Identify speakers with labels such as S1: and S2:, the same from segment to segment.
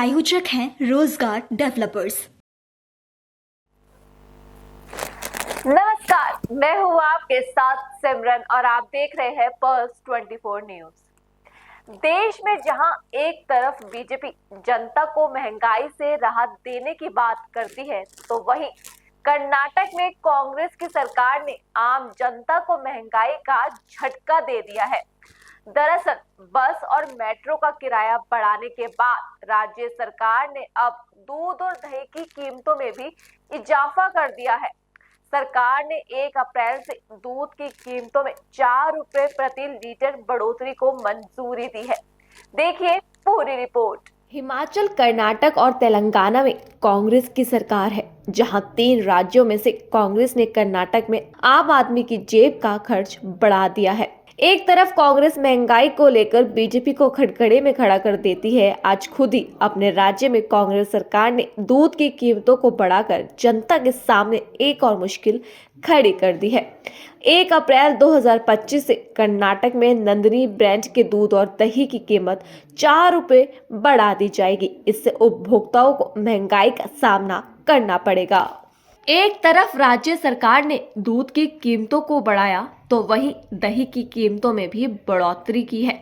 S1: प्रायोजक हैं रोजगार डेवलपर्स।
S2: नमस्कार, मैं हूँ आपके साथ सिमरन और आप देख रहे हैं पल्स 24 न्यूज। देश में जहां एक तरफ बीजेपी जनता को महंगाई से राहत देने की बात करती है, तो वहीं कर्नाटक में कांग्रेस की सरकार ने आम जनता को महंगाई का झटका दे दिया है। दरअसल बस और मेट्रो का किराया बढ़ाने के बाद राज्य सरकार ने अब दूध और दही की कीमतों में भी इजाफा कर दिया है। सरकार ने 1 अप्रैल से दूध की कीमतों में 4 रुपए प्रति लीटर बढ़ोतरी को मंजूरी दी है। देखिए पूरी रिपोर्ट।
S3: हिमाचल, कर्नाटक और तेलंगाना में कांग्रेस की सरकार है, जहां 3 राज्यों में से कांग्रेस ने कर्नाटक में आम आदमी की जेब का खर्च बढ़ा दिया है। एक तरफ कांग्रेस महंगाई को लेकर बीजेपी को खड़खड़े में खड़ा कर देती है, आज खुद ही अपने राज्य में कांग्रेस सरकार ने दूध की कीमतों को बढ़ाकर जनता के सामने एक और मुश्किल खड़ी कर दी है। 1 अप्रैल 2025 से कर्नाटक में नंदिनी ब्रांड के दूध और दही की कीमत 4 रुपए बढ़ा दी जाएगी। इससे उपभोक्ताओं को महंगाई का सामना करना पड़ेगा। एक तरफ राज्य सरकार ने दूध की कीमतों को बढ़ाया, तो वहीं दही की कीमतों में भी बढ़ोतरी की है,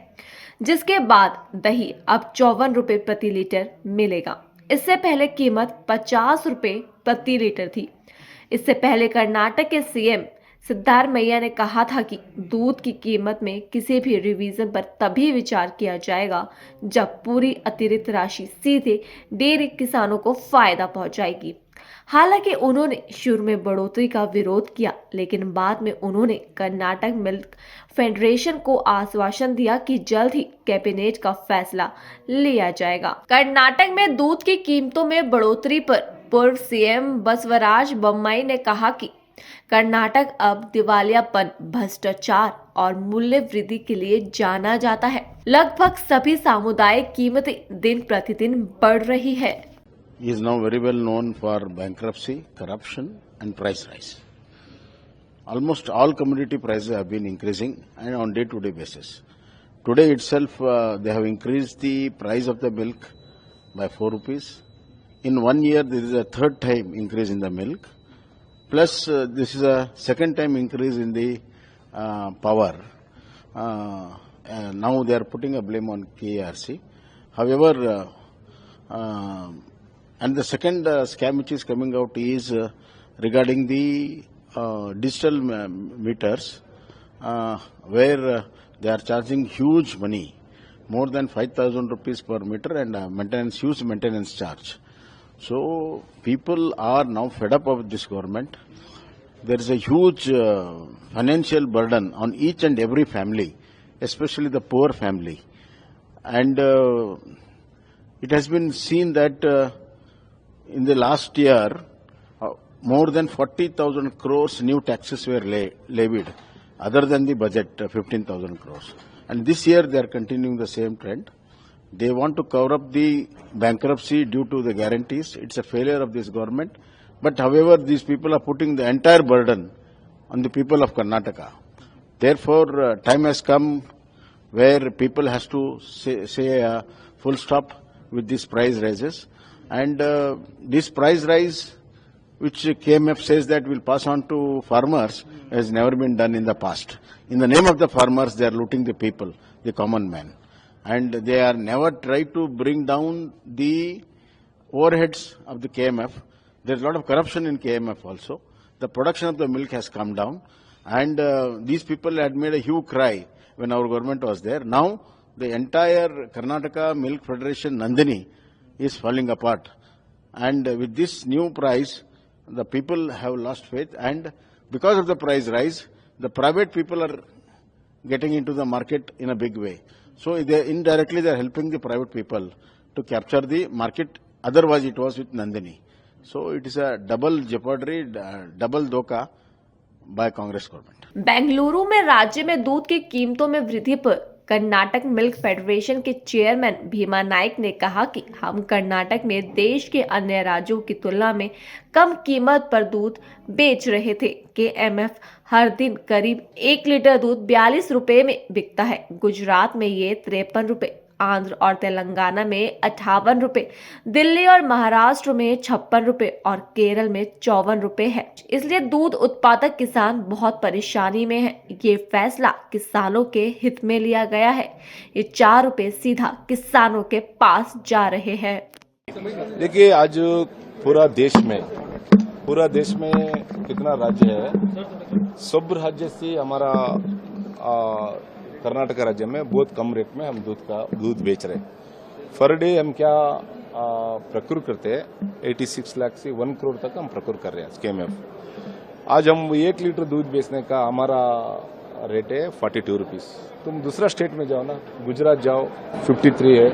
S3: जिसके बाद दही अब 54 रुपए प्रति लीटर मिलेगा। इससे पहले कीमत 50 रुपए प्रति लीटर थी। इससे पहले कर्नाटक के सीएम सिद्धारमैया ने कहा था कि दूध की कीमत में किसी भी रिवीजन पर तभी विचार किया जाएगा जब पूरी अतिरिक्त राशि सीधे डेयरी किसानों को फायदा पहुंचाएगी। हालांकि उन्होंने शुरू में बढ़ोतरी का विरोध किया, लेकिन बाद में उन्होंने कर्नाटक मिल्क फेडरेशन को आश्वासन दिया कि जल्द ही कैबिनेट का फैसला लिया जाएगा। कर्नाटक में दूध की कीमतों में बढ़ोतरी पर पूर्व सीएम बसवराज बोम्मई ने कहा कि कर्नाटक अब दिवालियापन, भ्रष्टाचार और मूल्य वृद्धि के लिए जाना जाता है। लगभग सभी सामुदायिक कीमतें दिन प्रतिदिन बढ़ रही है।
S4: He is now very well known for bankruptcy, corruption and price rise. Almost all commodity prices have been increasing and on day-to-day basis. Today itself they have increased the price of the milk by 4 rupees. In 1 year this is a third time increase in the milk. Plus this is a second time increase in the power. Now they are putting a blame on KRC. However, and the second scam which is coming out is regarding the digital meters, where they are charging huge money, more than 5,000 rupees per meter, and huge maintenance charge. So people are now fed up of this government. There is a huge financial burden on each and every family, especially the poor family, and it has been seen that in the last year, more than 40,000 crores new taxes were levied, other than the budget, 15,000 crores. And this year they are continuing the same trend. They want to cover up the bankruptcy due to the guarantees. It's a failure of this government. But however, these people are putting the entire burden on the people of Karnataka. Therefore, time has come where people has to say a full stop with these price raises. And this price rise, which KMF says that will pass on to farmers, has never been done in the past. In the name of the farmers, they are looting the people, the common man. And they are never tried to bring down the overheads of the KMF. There is a lot of corruption in KMF also. The production of the milk has come down. And these people had made a huge cry when our government was there. Now, the entire Karnataka Milk Federation, Nandini, is falling apart, and with this new price the people have lost faith, and because of the price rise the private people are getting into the market in a big way. So indirectly they are helping the private people to capture the market, otherwise it was with Nandini. So it is a double jeopardy, double धोखा by Congress government.
S3: Bengaluru में राज्य में दूध की कीमतों में वृद्धि पर कर्नाटक मिल्क फेडरेशन के चेयरमैन भीमा नाइक ने कहा कि हम कर्नाटक में देश के अन्य राज्यों की तुलना में कम कीमत पर दूध बेच रहे थे। केएमएफ हर दिन करीब 1 लीटर दूध 42 रुपए में बिकता है। गुजरात में ये 53 रुपए आंध्र और तेलंगाना में 58 रुपए, दिल्ली और महाराष्ट्र में 56 रुपए और केरल में 54 रुपए है। इसलिए दूध उत्पादक किसान बहुत परेशानी में है। ये फैसला किसानों के हित में लिया गया है। ये 4 रुपए सीधा किसानों के पास जा रहे हैं।
S5: देखिए, आज पूरा देश में कितना राज्य है, सब राज्य से हमारा कर्नाटक राज्य में बहुत कम रेट में हम दूध बेच रहे हैं। पर डे हम क्या प्रक्योर करते हैं, 86 लाख से 1 करोड़ तक हम प्रक्योर कर रहे हैं केएमएफ। आज हम 1 लीटर दूध बेचने का हमारा रेट है 42 रुपीज। तुम दूसरा स्टेट में जाओ ना, गुजरात जाओ 53 है,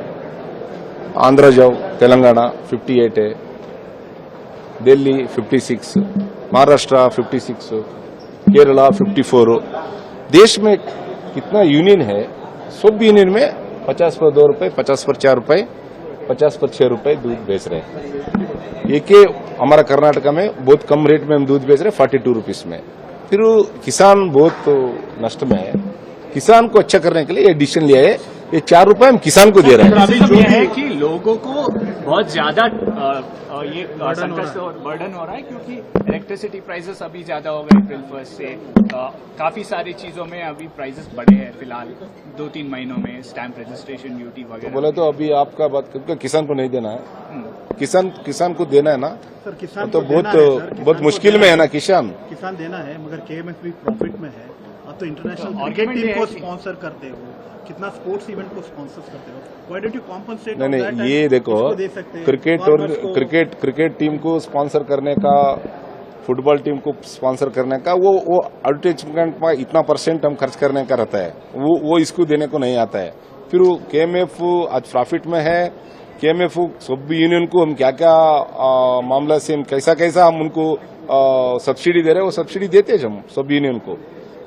S5: आंध्र जाओ, तेलंगाना 58 है, दिल्ली 56, महाराष्ट्र 56, केरला 54। देश में कितना यूनियन है, सब यूनियन में 50 पर 2 रुपए, 50 पर 4 रुपए, 50 पर 6 रुपए दूध बेच रहे हैं। ये के हमारा कर्नाटका में बहुत कम रेट में हम दूध बेच रहे हैं 42 रुपीज में। फिर किसान बहुत नष्ट में है। किसान को अच्छा करने के लिए ये डिसीजन लिया है, ये 4 रुपए हम किसान को दे रहे हैं।
S6: अभी जो है कि लोगों को बहुत ज्यादा ये संकट और बर्डन हो रहा है, क्योंकि इलेक्ट्रिसिटी प्राइसेस अभी ज्यादा हो गए अप्रैल 1 से। काफी सारी चीजों में अभी प्राइसेस बढ़े हैं फिलहाल 2-3 महीनों में, स्टैंप रजिस्ट्रेशन ड्यूटी वगैरह।
S5: बोले तो अभी आपका बात क्योंकि किसान को नहीं देना है, किसान को देना है ना,
S7: सर किसान
S5: तो
S7: को देना है, सर,
S5: बहुत मुश्किल में है ना किसान
S7: देना है, मगर केएमएफ भी प्रॉफिट में है। आप तो इंटरनेशनल क्रिकेट
S6: argument
S7: टीम
S6: ये
S7: को
S6: है कि-
S7: स्पॉन्सर करते हो, कितना स्पोर्ट्स इवेंट को स्पॉन्सर करते हो, व्हाई डोंट यू कॉम्पनसेट?
S5: नहीं, ये देखो, क्रिकेट टीम को स्पॉन्सर करने का, फुटबॉल टीम को स्पॉन्सर करने का, वो एडवर्टाइजमेंट में इतना % हम खर्च करने का रहता है, वो इसको देने को नहीं आता है। फिर वो केएमएफ आज प्रॉफिट में है। केएमएफ सब यूनियन को हम क्या मामला से हम कैसा हम उनको सब्सिडी दे रहे हैं, वो सब्सिडी देते हैं हम सब यूनियन को।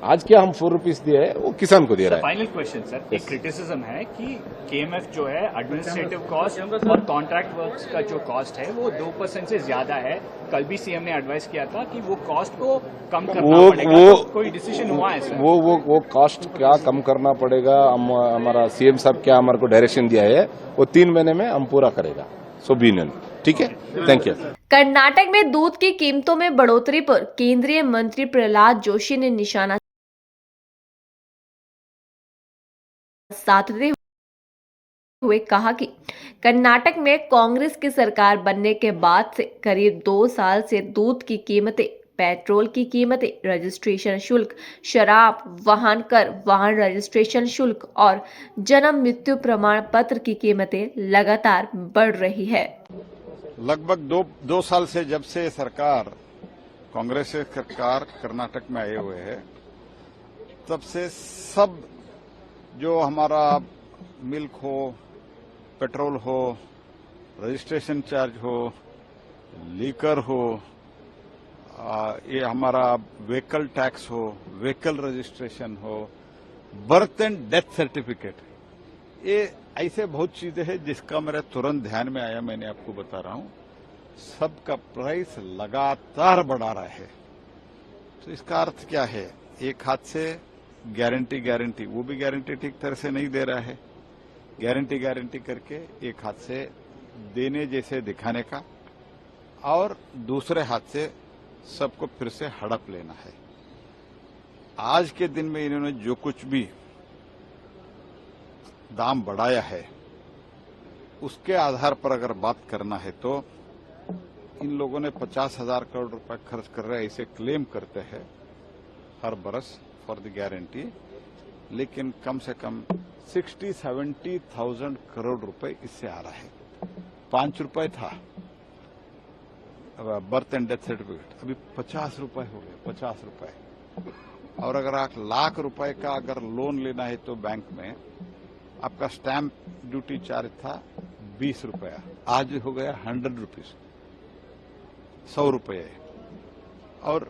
S5: आज क्या हम 4 रुपीज दिया है, वो किसान को दे रहा है।
S6: फाइनल क्वेश्चन सर, एक क्रिटिसिज्म है कि केएमएफ जो है एडमिनिस्ट्रेटिव कॉस्ट और कॉन्ट्रैक्ट वर्क्स का जो कॉस्ट है वो 2% से ज्यादा है। कल भी सीएम ने एडवाइस किया था कि वो कॉस्ट को कम करना पड़ेगा। तो कोई डिसीजन हुआ है सर?
S5: वो कॉस्ट क्या कम करना पड़ेगा, हमारा सीएम साहब क्या हमारे को डायरेक्शन दिया है, वो 3 महीने में हम पूरा करेगा सब यूनियन। ठीक है, थैंक यू।
S3: कर्नाटक में दूध की कीमतों में बढ़ोतरी पर केंद्रीय मंत्री प्रहलाद जोशी ने निशाना साधते हुए कहा कि कर्नाटक में कांग्रेस की सरकार बनने के बाद से करीब 2 साल से दूध की कीमतें, पेट्रोल की कीमतें, रजिस्ट्रेशन शुल्क, शराब, वाहन कर, वाहन रजिस्ट्रेशन शुल्क और जन्म मृत्यु प्रमाण पत्र की कीमतें लगातार बढ़ रही है।
S8: लगभग दो साल से जब से सरकार, कांग्रेस सरकार कर्नाटक में आए हुए है, तब से सब जो हमारा मिल्क हो, पेट्रोल हो, रजिस्ट्रेशन चार्ज हो, लीकर हो, ये हमारा व्हीकल टैक्स हो, व्हीकल रजिस्ट्रेशन हो, बर्थ एंड डेथ सर्टिफिकेट, ये ऐसे बहुत चीजें हैं जिसका मेरा तुरंत ध्यान में आया। मैंने आपको बता रहा हूं, सबका प्राइस लगातार बढ़ा रहा है। तो इसका अर्थ क्या है? एक हाथ से गारंटी, वो भी गारंटी ठीक तरह से नहीं दे रहा है। गारंटी करके एक हाथ से देने जैसे दिखाने का, और दूसरे हाथ से सबको फिर से हड़प लेना है। आज के दिन में इन्होंने जो कुछ भी दाम बढ़ाया है, उसके आधार पर अगर बात करना है तो इन लोगों ने 50,000 करोड़ रुपए खर्च कर रहे हैं, ऐसे क्लेम करते हैं हर बरस फॉर द गारंटी, लेकिन कम से कम 60-70,000 करोड़ रुपए इससे आ रहा है। 5 रुपए था बर्थ एंड डेथ सर्टिफिकेट, अभी 50 रुपए हो गए, 50 रुपए। और अगर आप लाख रुपए का अगर लोन लेना है तो बैंक में आपका स्टैंप ड्यूटी चार्ज था 20 रुपया, आज हो गया 100 रुपीज, 100 रुपये। और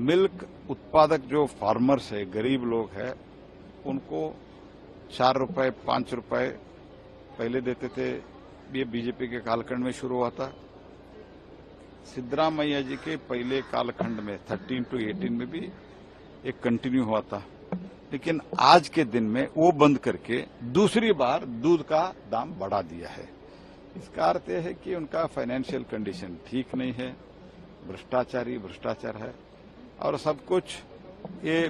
S8: मिल्क उत्पादक जो फार्मर्स है, गरीब लोग हैं, उनको 4 रुपए 5 रुपए पहले देते थे। ये बीजेपी के कालखंड में शुरू हुआ था। सिद्धरामैया जी के पहले कालखंड में 13 to 18 में भी एक कंटिन्यू हुआ था। लेकिन आज के दिन में वो बंद करके दूसरी बार दूध का दाम बढ़ा दिया है। इसका अर्थ यह है कि उनका फाइनेंशियल कंडीशन ठीक नहीं है, भ्रष्टाचार है और सब कुछ ये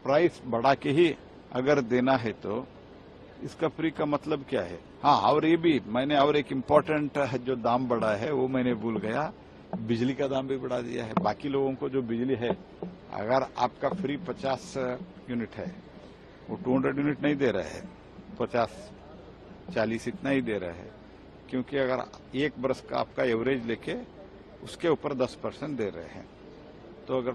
S8: प्राइस बढ़ा के ही अगर देना है तो इसका फ्री का मतलब क्या है। हाँ, और ये भी मैंने और एक इम्पोर्टेंट जो दाम बढ़ा है वो मैंने भूल गया, बिजली का दाम भी बढ़ा दिया है। बाकी लोगों को जो बिजली है, अगर आपका फ्री 50 यूनिट है वो 200 यूनिट नहीं दे रहे हैं, 50-40 इतना ही दे रहे हैं, क्योंकि अगर एक बरस का आपका एवरेज लेके उसके ऊपर 10% दे रहे हैं। तो अगर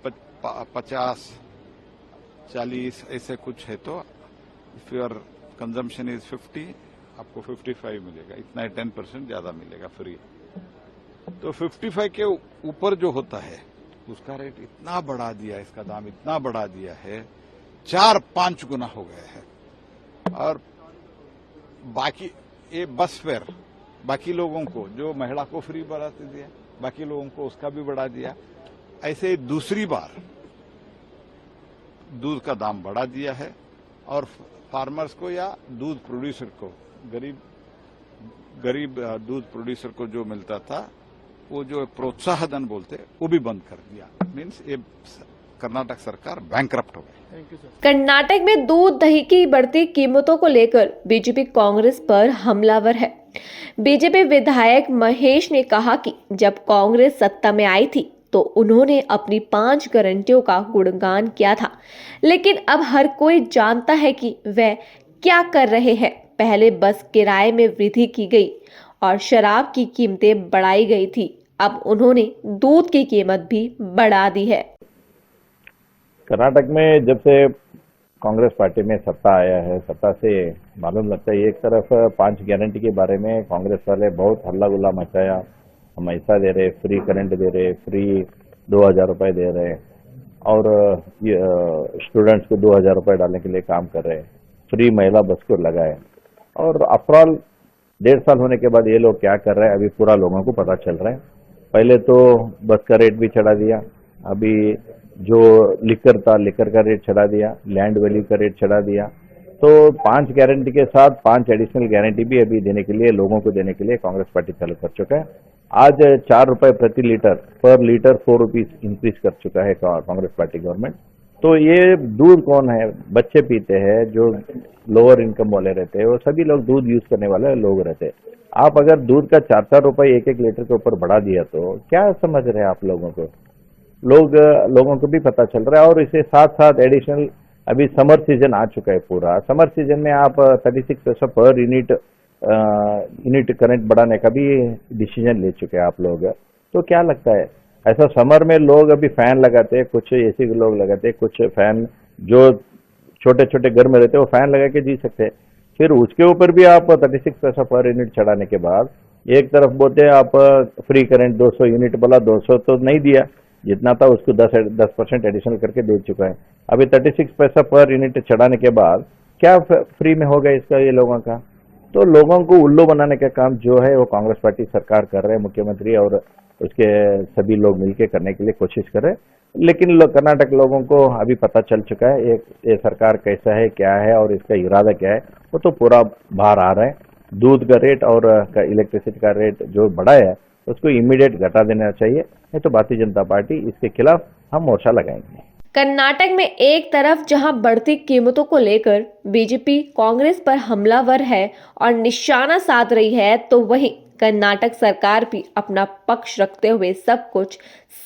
S8: 50-40 ऐसे कुछ है तो इफ योर कंजम्पशन इज 50, आपको 55 मिलेगा, इतना ही 10% ज्यादा मिलेगा फ्री। तो 55 के ऊपर जो होता है उसका रेट इतना बढ़ा दिया, इसका दाम इतना बढ़ा दिया है, 4-5 गुना हो गया है। और बाकी ये बस फेयर बाकी लोगों को, जो महिला को फ्री बढ़ा दिया, बाकी लोगों को उसका भी बढ़ा दिया। ऐसे दूसरी बार दूध का दाम बढ़ा दिया है और फार्मर्स को या दूध प्रोड्यूसर को, गरीब दूध प्रोड्यूसर को जो मिलता था वो जो प्रोत्साहन बोलते वो भी बंद कर दिया। मीन्स ये कर्नाटक सरकार बैंकरप्ट हो गई।
S3: कर्नाटक में दूध दही की बढ़ती कीमतों को लेकर बीजेपी कांग्रेस पर हमलावर है। बीजेपी विधायक महेश ने कहा कि जब कांग्रेस सत्ता में आई थी तो उन्होंने अपनी 5 गारंटियों का गुणगान किया था, लेकिन अब हर कोई जानता है कि वह क्या कर रहे हैं। पहले बस किराए में वृद्धि की गई और शराब की कीमतें बढ़ाई गई थी, अब उन्होंने दूध की कीमत भी बढ़ा दी है।
S9: कर्नाटक में जब से कांग्रेस पार्टी में सत्ता आया है, सत्ता से मालूम लगता है एक तरफ 5 गारंटी के बारे में कांग्रेस वाले बहुत हल्ला गुल्ला मचाया, हम ऐसा दे रहे, फ्री करंट दे रहे, फ्री 2000 रुपए दे रहे और स्टूडेंट्स को 2000 रुपए डालने के लिए काम कर रहे, फ्री महिला बस को लगाए। और आफ्टरऑल 1.5 साल होने के बाद ये लोग क्या कर रहे हैं अभी पूरा लोगों को पता चल रहा है। पहले तो बस का रेट भी चढ़ा दिया, अभी जो लिकर था लिकर का रेट चढ़ा दिया, लैंड वैल्यू का रेट चढ़ा दिया। तो 5 गारंटी के साथ 5 एडिशनल गारंटी भी अभी देने के लिए, लोगों को देने के लिए कांग्रेस पार्टी चालू कर चुका है। आज 4 रुपए प्रति लीटर, पर लीटर 4 रुपीज इंक्रीज कर चुका है कांग्रेस पार्टी गवर्नमेंट। तो ये दूध कौन है, बच्चे पीते हैं, जो लोअर इनकम वाले रहते हैं, वो सभी लोग दूध यूज करने वाले लोग रहते हैं। आप अगर दूध का 4-4 रुपए एक लीटर के ऊपर बढ़ा दिया तो क्या समझ रहे हैं आप लोगों को? लोगों को भी पता चल रहा है। और इसे साथ साथ एडिशनल अभी समर सीजन आ चुका है पूरा, समर सीजन में आप 36 पैसा पर यूनिट करंट बढ़ाने का भी डिसीजन ले चुके हैं आप लोग। तो क्या लगता है ऐसा समर में लोग अभी फैन लगाते हैं, कुछ एसी के लोग लगाते हैं, कुछ फैन जो छोटे छोटे घर में रहते हैं वो फैन लगा के जी सकते हैं। फिर उसके ऊपर भी आप 36 पैसा पर यूनिट चढ़ाने के बाद एक तरफ बोलते हैं आप फ्री करंट 200 यूनिट, बोला 200 तो नहीं दिया, जितना था उसको 10% एडिशनल करके दे चुका है। अभी 36 पैसा पर यूनिट चढ़ाने के बाद क्या फ्री में होगा इसका ये लोगों का? तो लोगों को उल्लू बनाने का काम जो है वो कांग्रेस पार्टी सरकार कर रहे हैं, मुख्यमंत्री और उसके सभी लोग मिलकर करने के लिए कोशिश कर रहे हैं। लेकिन कर्नाटक लोगों को अभी पता चल चुका है ये सरकार कैसा है, क्या है और इसका इरादा क्या है, वो तो पूरा बाहर आ रहा है। दूध का रेट और इलेक्ट्रिसिटी का रेट जो बढ़ा है उसको इमीडिएट घटा देना चाहिए, नहीं तो भारतीय जनता पार्टी इसके खिलाफ हम मोर्चा लगाएंगे।
S3: कर्नाटक में एक तरफ जहां बढ़ती कीमतों को लेकर बीजेपी कांग्रेस पर हमलावर है और निशाना साध रही है, तो वहीं कर्नाटक सरकार भी अपना पक्ष रखते हुए सब कुछ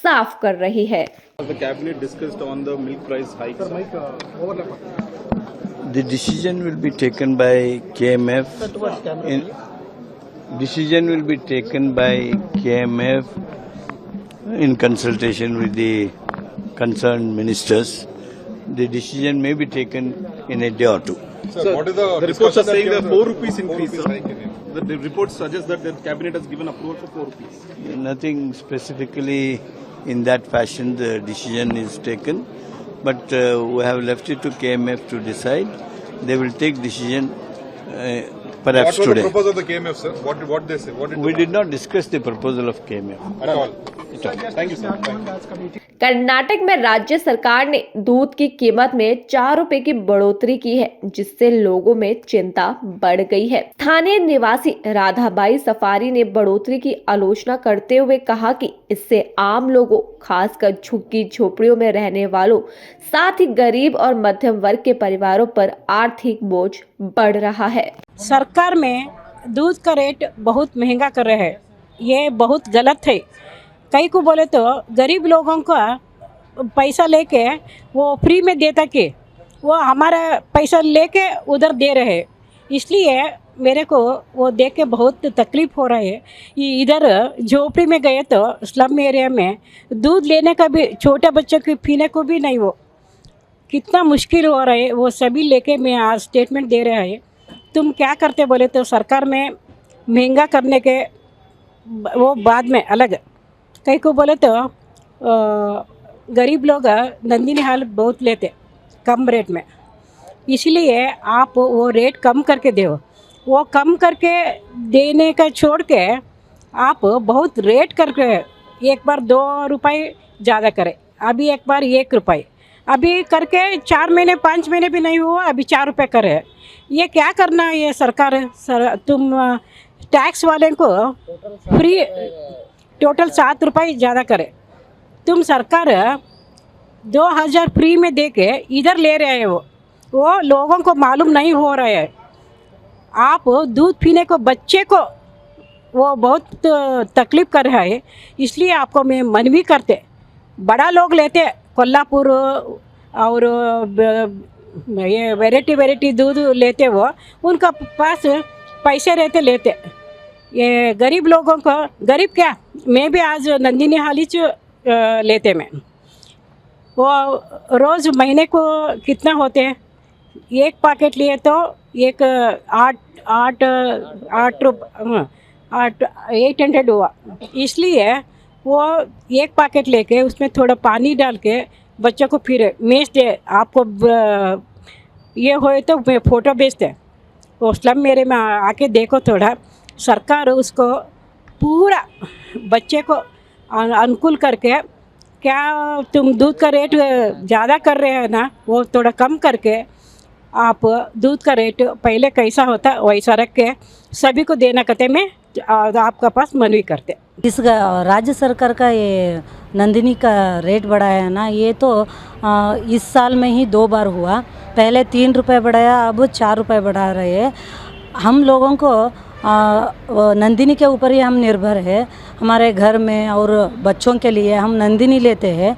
S3: साफ कर रही है।
S7: The cabinet discussed on the milk price hike.
S10: The decision will be taken by KMF. Decision will be taken by KMF in consultation with the concerned ministers. The decision may be taken in a day or two.
S7: Sir, what is the reports are saying that 4 rupees increase. The reports suggest that the cabinet has given approval for 4 rupees.
S10: Nothing specifically in that fashion the decision is taken, but we have left it to KMF to decide. They will take decision perhaps
S5: What was
S10: today.
S5: the proposal of the KMF, sir? What they say?
S10: We did not discuss the proposal of KMF.
S5: At all?
S7: Thank you sir.
S3: Karnataka में राज्य सरकार ने दूध की कीमत में 4 रुपए की बढ़ोतरी की है, जिससे लोगों में चिंता बढ़ गई है। स्थानीय निवासी राधाबाई सफारी ने बढ़ोतरी की आलोचना करते हुए कहा कि इससे आम लोगों, खासकर झुग्गी झोपड़ियों में रहने वालों, साथ ही गरीब और मध्यम वर्ग के परिवारों पर आर्थिक बोझ बढ़ रहा है।
S11: सरकार में दूध का रेट बहुत महंगा कर रहे हैं, ये बहुत गलत है। कई को बोले तो गरीब लोगों का पैसा लेके वो फ्री में देता कि वो हमारा पैसा लेके उधर दे रहे हैं, इसलिए मेरे को वो देख के बहुत तकलीफ़ हो रहा है। इधर झोपड़ी में गए तो स्लम एरिया में दूध लेने का भी, छोटे बच्चों के पीने को भी नहीं, वो कितना मुश्किल हो रहा है। वो सभी लेके मैं आज स्टेटमेंट दे रहा है। तुम क्या करते बोले तो सरकार में महंगा करने के वो बाद में अलग, कई को बोले तो गरीब लोग नंदिनी हाल बहुत लेते कम रेट में, इसलिए आप वो रेट कम करके दो। वो कम करके देने का छोड़ के आप बहुत रेट करके एक बार 2 रुपये ज़्यादा करें, अभी एक बार 1 रुपये, अभी करके 4 महीने 5 महीने भी नहीं हुआ, अभी 4 रुपये करे। ये क्या करना है ये सरकार? तुम टैक्स वाले को फ्री टोटल 7 रुपये ज़्यादा करे, तुम सरकार 2000 फ्री में दे के इधर ले रहे हैं। वो लोगों को मालूम नहीं हो रहा है। आप दूध पीने को बच्चे को वो बहुत तकलीफ़ कर रहा है, इसलिए आपको मैं मनवी करते, बड़ा लोग लेते कोल्हापुर और ये वैरायटी दूध लेते, वो उनका पास पैसे रहते लेते। ये गरीब लोगों को, गरीब क्या, मैं भी आज नंदिनी हालीच लेते मैं, वो रोज़ महीने को कितना होते हैं, एक पैकेट लिए तो एक 800 हुआ, इसलिए वो एक पैकेट लेके उसमें थोड़ा पानी डाल के बच्चों को फिर मेज दे। आपको ये होए तो मैं फ़ोटो भेजते, वो स्लम मेरे में आके देखो थोड़ा। सरकार उसको पूरा बच्चे को अनुकूल करके, क्या तुम दूध का रेट ज़्यादा कर रहे हैं ना, वो थोड़ा कम करके आप दूध का रेट पहले कैसा होता वैसा रख के सभी को देना कहते मैं आपका पास मनवी करते।
S12: इस राज्य सरकार का ये नंदिनी का रेट बढ़ाया है ना, ये तो इस साल में ही 2 बार हुआ। पहले 3 रुपये बढ़ाया, अब 4 रुपये बढ़ा रहे हैं। हम लोगों को नंदिनी के ऊपर ही हम निर्भर है, हमारे घर में और बच्चों के लिए हम नंदिनी लेते हैं,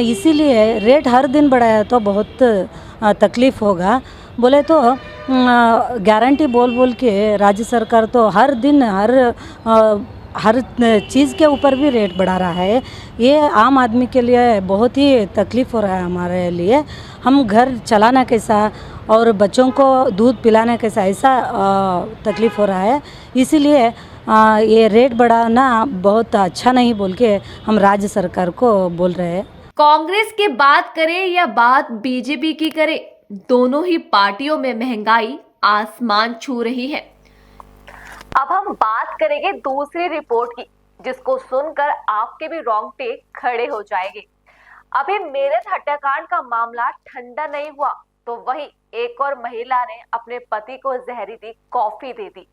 S12: इसीलिए रेट हर दिन बढ़ाया तो बहुत तकलीफ़ होगा। बोले तो गारंटी बोल के राज्य सरकार तो हर दिन हर चीज़ के ऊपर भी रेट बढ़ा रहा है। ये आम आदमी के लिए बहुत ही तकलीफ़ हो रहा है। हमारे लिए हम घर चलाना कैसा और बच्चों को दूध पिलाना कैसा, ऐसा तकलीफ़ हो रहा है। इसीलिए ये रेट बढ़ाना बहुत अच्छा नहीं बोल के हम राज्य सरकार को बोल रहे हैं।
S3: कांग्रेस की बात करें या बात बीजेपी की करें, दोनों ही पार्टियों में महंगाई आसमान छू रही है।
S2: अब हम बात करेंगे दूसरी रिपोर्ट की, जिसको सुनकर आपके भी रोंगटे खड़े हो जाएंगे। अभी मेरठ हत्याकांड का मामला ठंडा नहीं हुआ तो वहीं एक और महिला ने अपने पति को जहरीली कॉफी दे दी।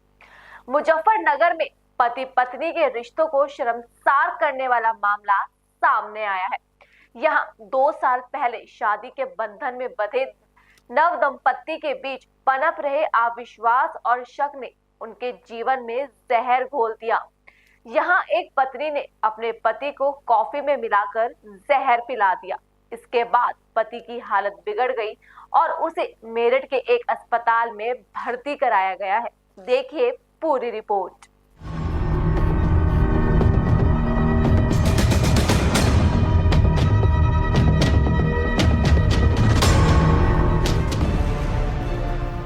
S2: मुजफ्फरनगर में पति पत्नी के रिश्तों को शर्मसार करने वाला मामला सामने आया है। यहाँ 2 साल पहले शादी के बंधन में बंधे नव दंपत्ति के बीच पनप रहे अविश्वास और शक ने उनके जीवन में जहर घोल दिया। यहाँ एक पत्नी ने अपने पति को कॉफी में मिलाकर जहर पिला दिया। इसके बाद पति की हालत बिगड़ गई और उसे मेरठ के एक अस्पताल में भर्ती कराया गया है। देखिए पूरी रिपोर्ट।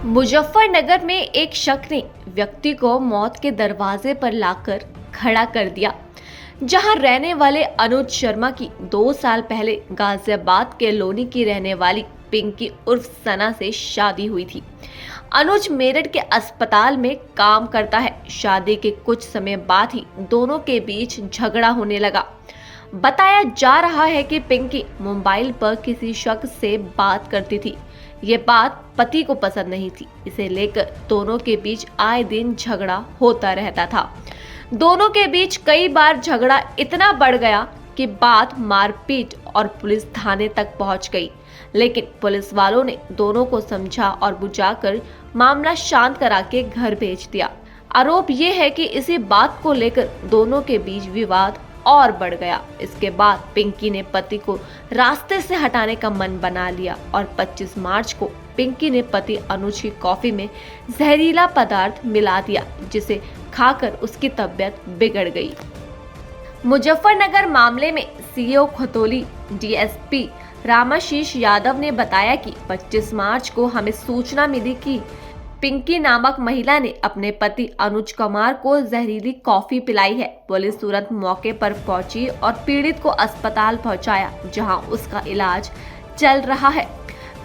S3: मुजफ्फरनगर में एक शख्स ने व्यक्ति को मौत के दरवाजे पर लाकर खड़ा कर दिया, जहां रहने वाले अनुज शर्मा की 2 साल पहले गाजियाबाद के लोनी की रहने वाली पिंकी उर्फ सना से शादी हुई थी। अनुज मेरठ के अस्पताल में काम करता है। शादी के कुछ समय बाद ही दोनों के बीच झगड़ा होने लगा। बताया जा रहा है कि पिंकी मोबाइल पर किसी शख्स से बात करती थी। ये बात पति को पसंद नहीं थी। इसे लेकर दोनों के बीच आए दिन झगड़ा होता रहता था। दोनों के बीच कई बार झगड़ा इतना बढ़ गया कि बात मारपीट और पुलिस थाने तक पहुंच गई, लेकिन पुलिस वालों ने दोनों को समझा और बुझाकर मामला शांत करा के घर भेज दिया। आरोप ये है कि इसी बात को लेकर दोनों के बीच विवाद और बढ़ गया। इसके बाद पिंकी ने पति को रास्ते से हटाने का मन बना लिया और 25 मार्च को पिंकी ने पति अनुज की कॉफी में जहरीला पदार्थ मिला दिया, जिसे खाकर उसकी तबीयत बिगड़ गई। मुजफ्फरनगर मामले में सीओ खतौली डीएसपी रामाशीष यादव ने बताया कि 25 मार्च को हमें सूचना मिली कि पिंकी नामक महिला ने अपने पति अनुज कुमार को जहरीली कॉफी पिलाई है। पुलिस तुरंत मौके पर पहुंची और पीड़ित को अस्पताल पहुंचाया, जहां उसका इलाज चल रहा है।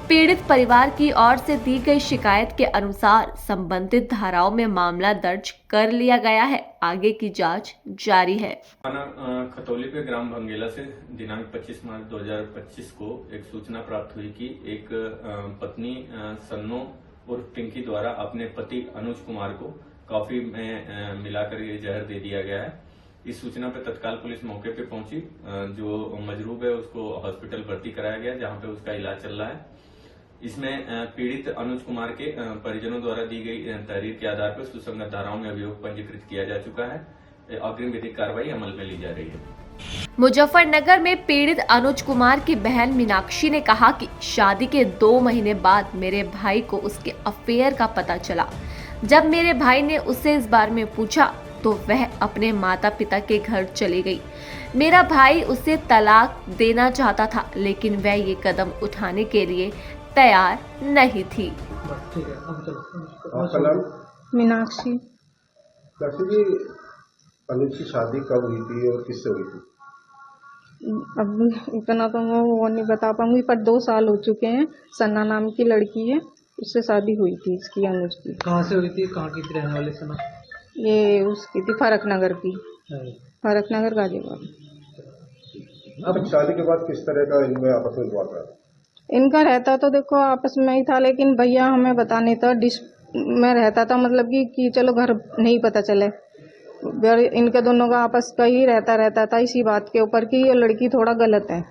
S3: पीड़ित परिवार की ओर से दी गई शिकायत के अनुसार संबंधित धाराओं में मामला दर्ज कर लिया गया है। आगे की जांच जारी है।
S13: खतौली के ग्राम भंगेला से दिनांक 25 मार्च 2025 को एक सूचना प्राप्त हुई कि एक पत्नी सन्नो और पिंकी द्वारा अपने पति अनुज कुमार को कॉफी में मिलाकर ये जहर दे दिया गया है। इस सूचना पर तत्काल पुलिस मौके पे पहुंची। जो मजरूब है उसको हॉस्पिटल भर्ती कराया गया, जहां पे उसका इलाज चल रहा है। इसमें पीड़ित अनुज कुमार के परिजनों द्वारा दी गई तहरीर के आधार पर सुसंगत धाराओं में अभियोग पंजीकृत किया जा चुका है। अग्रिम विधिक कार्रवाई अमल में ली जा रही है।
S3: मुजफ्फरनगर में पीड़ित अनुज कुमार की बहन मीनाक्षी ने कहा कि शादी के 2 महीने बाद मेरे भाई को उसके अफेयर का पता चला। जब मेरे भाई ने उससे इस बारे में पूछा तो वह अपने माता पिता के घर चली गई। मेरा भाई उसे तलाक देना चाहता था, लेकिन वह ये कदम उठाने के लिए तैयार नहीं थी।
S14: मीनाक्षी।
S15: जी, अनुज की शादी कब हुई थी और किससे हुई थी?
S14: अब इतना तो मैं वो नहीं बता पाऊंगी, पर 2 साल हो चुके हैं। सन्ना नाम की लड़की है, उससे शादी हुई थी इसकी, अनुज की।
S16: कहाँ से हुई थी? कहाँ की थी रहने वाली सन्ना?
S14: ये उसकी थी फरक नगर की, फरक नगर गाजीपुर।
S15: अब शादी के बाद किस तरह का इनमें आपस में हुआ था?
S14: इनका रहता तो देखो आपस में ही था, लेकिन भैया हमें बता नहीं था। डिश में रहता था, मतलब कि चलो घर नहीं पता चले। इनके दोनों का आपस का ही रहता था इसी बात के ऊपर कि ये लड़की थोड़ा गलत है,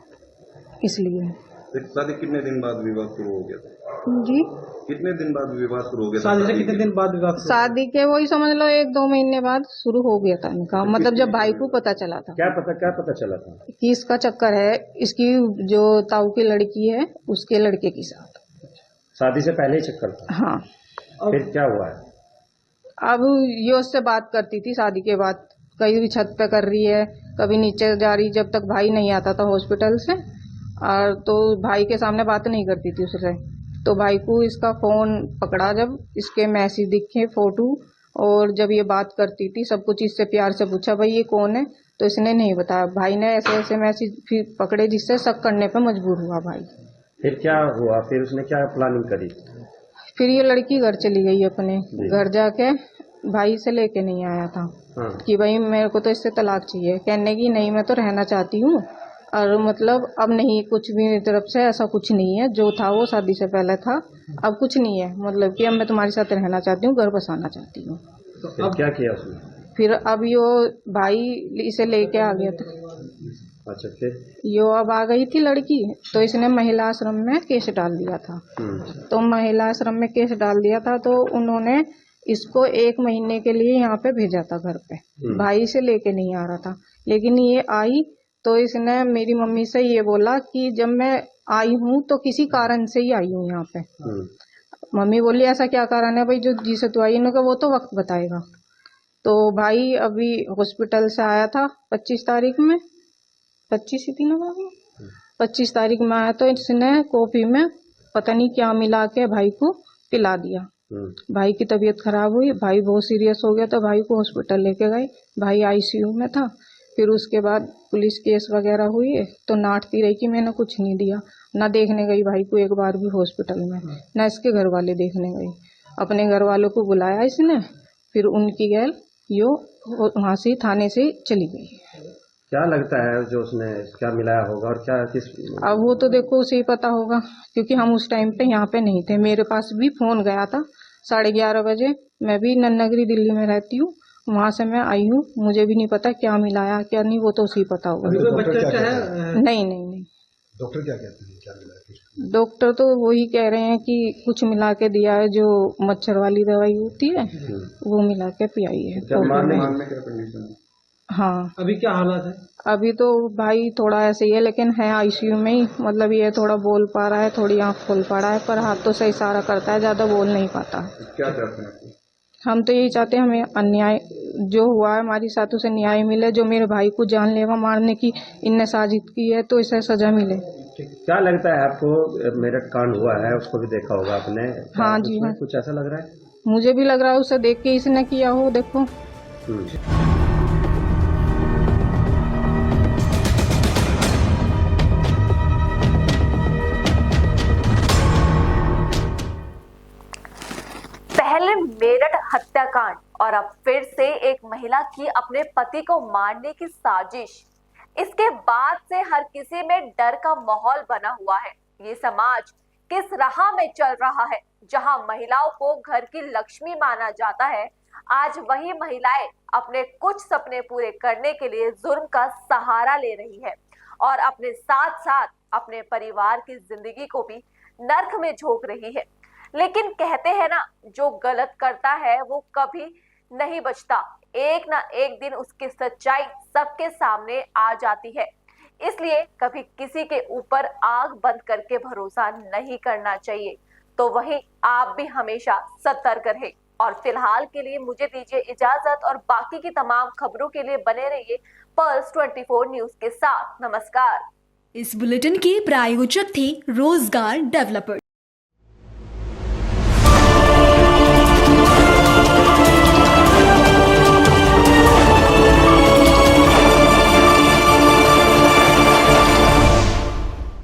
S14: इसलिए।
S15: शादी कितने दिन बाद विवाह शुरू हो गया था?
S14: जी,
S15: कितने दिन बाद विवाह शुरू हो गया?
S16: शादी से कितने दिन बाद विवाह?
S14: शादी के वही समझ लो 1-2 महीने बाद शुरू हो गया था इनका। मतलब जब भाई को पता चला था।
S15: क्या पता चला था?
S14: कि इसका चक्कर है, इसकी जो ताऊ की लड़की है उसके लड़के के साथ।
S15: शादी से पहले ही चक्कर था?
S14: हाँ।
S15: फिर क्या हुआ है?
S14: अब ये उससे बात करती थी शादी के बाद, कहीं भी छत पे कर रही है, कभी नीचे जा रही, जब तक भाई नहीं आता था हॉस्पिटल से। और तो भाई के सामने बात नहीं करती थी उससे। तो भाई को इसका फोन पकड़ा, जब इसके मैसेज दिखे, फोटो, और जब ये बात करती थी सब कुछ इससे प्यार से पूछा भाई ये कौन है, तो इसने नहीं बताया। भाई ने ऐसे ऐसे मैसेज फिर पकड़े, जिससे शक करने पे मजबूर हुआ भाई।
S15: फिर क्या हुआ? फिर उसने क्या प्लानिंग करी?
S14: फिर ये लड़की घर चली गई अपने घर, जाके भाई से लेके नहीं आया था।
S15: हाँ।
S14: कि भाई मेरे को तो इससे तलाक चाहिए। कहने की नहीं, मैं तो रहना चाहती हूँ, और मतलब अब नहीं, कुछ भी मेरी तरफ से ऐसा कुछ नहीं है। जो था वो शादी से पहले था, अब कुछ नहीं है। मतलब कि अब मैं तुम्हारे साथ रहना चाहती हूँ, घर बसाना चाहती हूँ।
S15: तो अब क्या किया उसने?
S14: फिर अब यो भाई इसे लेके आ गया था।
S15: अच्छा, फिर
S14: यो अब आ गई थी लड़की, तो इसने महिला आश्रम में केस डाल दिया था। तो महिला आश्रम में केस डाल दिया था, तो उन्होंने इसको 1 महीने के लिए यहाँ पे भेजा था घर पे। भाई से लेके नहीं आ रहा था, लेकिन ये आई तो इसने मेरी मम्मी से ये बोला कि जब मैं आई हूँ तो किसी कारण से ही आई हूँ यहाँ पे। मम्मी बोली ऐसा क्या कारण है भाई जो जिसे तू आई? इन्होंने वो तो वक्त बताएगा। तो भाई अभी हॉस्पिटल से आया था 25 तारीख में, 25 ही थी ना बाबू, 25 तारीख में आया, तो इसने कॉफी में पता नहीं क्या मिला के भाई को पिला दिया। भाई की तबीयत खराब हुई, भाई बहुत सीरियस हो गया, तो भाई को हॉस्पिटल लेके गए। भाई आईसीयू में था। फिर उसके बाद पुलिस केस वगैरह हुई, तो नाटती रही कि मैंने कुछ नहीं दिया। ना देखने गई भाई को एक बार भी हॉस्पिटल में, ना इसके घर वाले देखने गए। अपने घर वालों को बुलाया इसने, फिर उनकी गैल यो वहाँ से थाने से चली गई।
S15: क्या लगता है जो उसने क्या मिलाया होगा और क्या किस?
S14: अब वो तो देखो उसे ही पता होगा, क्योंकि हम उस टाइम पे यहाँ पे नहीं थे। मेरे पास भी फोन गया था 11:30 बजे। मैं भी नन्नगरी दिल्ली में रहती हूँ, वहाँ से मैं आई हूँ। मुझे भी नहीं पता क्या मिलाया क्या नहीं, वो तो उसे ही पता होगा। नहीं नहीं नहीं।
S15: डॉक्टर क्या कहते हैं, क्या मिलाया?
S14: डॉक्टर तो वही कह रहे हैं कि कुछ मिला के दिया है, जो मच्छर वाली दवाई होती है वो मिला के पियाई है।
S15: मारने क्या कंडीशन है?
S14: हाँ।
S16: अभी क्या हालत है?
S14: अभी तो भाई थोड़ा ऐसे ही है, लेकिन है आईसीयू में ही। मतलब ये थोड़ा बोल पा रहा है, थोड़ी आँख खोल पा रहा है, पर हाथ तो से इशारा करता है, ज्यादा बोल नहीं पाता।
S15: क्या चाहते हैं?
S14: हम तो यही चाहते हैं हमें अन्याय जो हुआ है हमारी साथ उसे न्याय मिले। जो मेरे भाई को जानलेवा मारने की इनने साजिश की है तो इसे सजा मिले।
S15: क्या लगता है आपको? मेरठ कांड हुआ है, उसको भी देखा होगा आपने।
S14: हाँ जी हाँ।
S15: कुछ ऐसा लग रहा है?
S14: मुझे भी लग रहा है उसे देख के इसने किया हो। देखो
S2: पहले मेरठ हत्याकांड और अब फिर से एक महिला की अपने पति को मारने की साजिश। इसके बाद से हर किसी में डर का माहौल बना हुआ है। ये समाज किस राह में चल रहा है? जहां महिलाओं को घर की लक्ष्मी माना जाता है, आज वही महिलाएं अपने कुछ सपने पूरे करने के लिए जुर्म का सहारा ले रही है और अपने साथ साथ अपने परिवार की जिंदगी को भी नर्क में झोंक रही है। लेकिन कहते हैं ना, जो गलत करता है वो कभी नहीं बचता। एक ना एक दिन उसकी सच्चाई सबके सामने आ जाती है। इसलिए कभी किसी के ऊपर आग बंद करके भरोसा नहीं करना चाहिए। तो वहीं आप भी हमेशा सतर्क रहें। और फिलहाल के लिए मुझे दीजिए इजाजत और बाकी की तमाम खबरों के लिए बने रहिए पल्स 24 न्यूज के साथ। नमस्कार।
S1: इस बुलेटिन के प्रायोजक थे रोजगार डेवलपर्स।